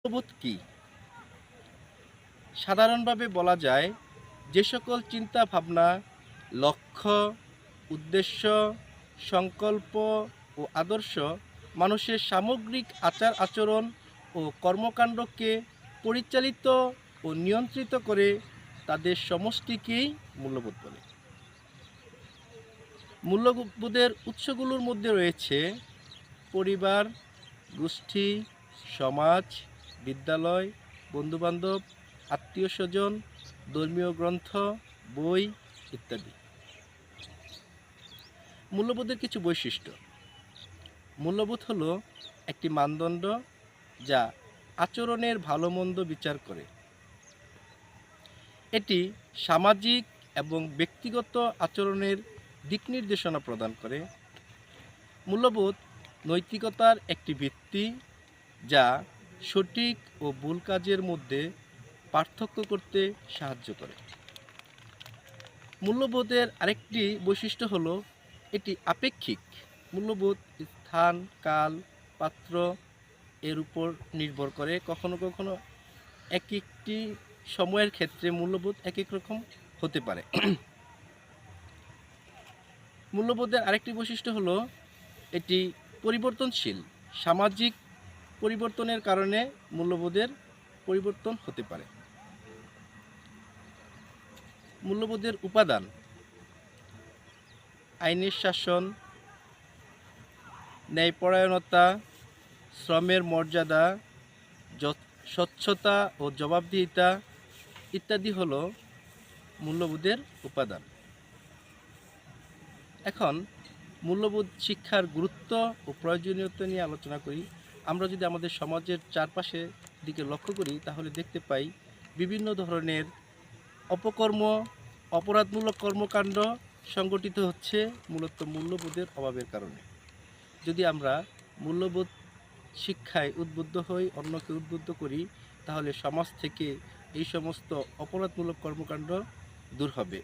মূল্যবোধ কি? সাধারণভাবে বলা যায়, যে সকল চিন্তা ভাবনা, লক্ষ্য, উদ্দেশ্য, সংকল্প ও আদর্শ মানুষের সামগ্রিক আচার-আচরণ ও কর্মকাণ্ডকে পরিচালিত ও নিয়ন্ত্রিত করে, তাদের সমষ্টিকেই মূল্যবোধ বলে। মূল্যবোধের উৎসগুলোর মধ্যে রয়েছে পরিবার, গোষ্ঠী, সমাজ, বিদ্যালয়, বন্ধুবান্ধব, আত্মীয়স্বজন, ধর্মীয় গ্রন্থ, বই ইত্যাদি। মূল্যবোধের কিছু বৈশিষ্ট্য। মূল্যবোধ হলো একটি মানদণ্ড যা আচরণের ভালো মন্দ বিচার করে। এটি সামাজিক এবং ব্যক্তিগত আচরণের দিক নির্দেশনা প্রদান করে। মূল্যবোধ নৈতিকতার একটি ভিত্তি, যা সঠিক ও ভুল কাজের মধ্যে পার্থক্য করতে সাহায্য করে। মূল্যবোধের আরেকটি বৈশিষ্ট্য হলো এটি আপেক্ষিক। মূল্যবোধ স্থান, কাল, পাত্র এর উপর নির্ভর করে। কখনো কখনো এক একটি সময়ের ক্ষেত্রে মূল্যবোধ এক এক রকম হতে পারে। মূল্যবোধের আরেকটি বৈশিষ্ট্য হলো এটি পরিবর্তনশীল। সামাজিক পরিবর্তনের কারণে মূল্যবোধের পরিবর্তন হতে পারে। মূল্যবোধের উপাদান: আইনের শাসন, ন্যায়পরায়ণতা, শ্রমের মর্যাদা, স্বচ্ছতা ও জবাবদিহিতা ইত্যাদি হলো মূল্যবোধের উপাদান। এখন মূল্যবোধ শিক্ষার গুরুত্ব ও প্রয়োজনীয়তা নিয়ে আলোচনা করি। আমরা যদি আমাদের সমাজের চারপাশে দিকে লক্ষ্য করি, তাহলে দেখতে পাই বিভিন্ন ধরনের অপকর্ম, অপরাধমূলক কর্মকাণ্ড সংগঠিত হচ্ছে মূলত মূল্যবোধের অভাবের কারণে। যদি আমরা মূল্যবোধ শিক্ষায় উদ্বুদ্ধ হই, অন্যকে উদ্বুদ্ধ করি, তাহলে সমাজ থেকে এই সমস্ত অপরাধমূলক কর্মকাণ্ড দূর হবে।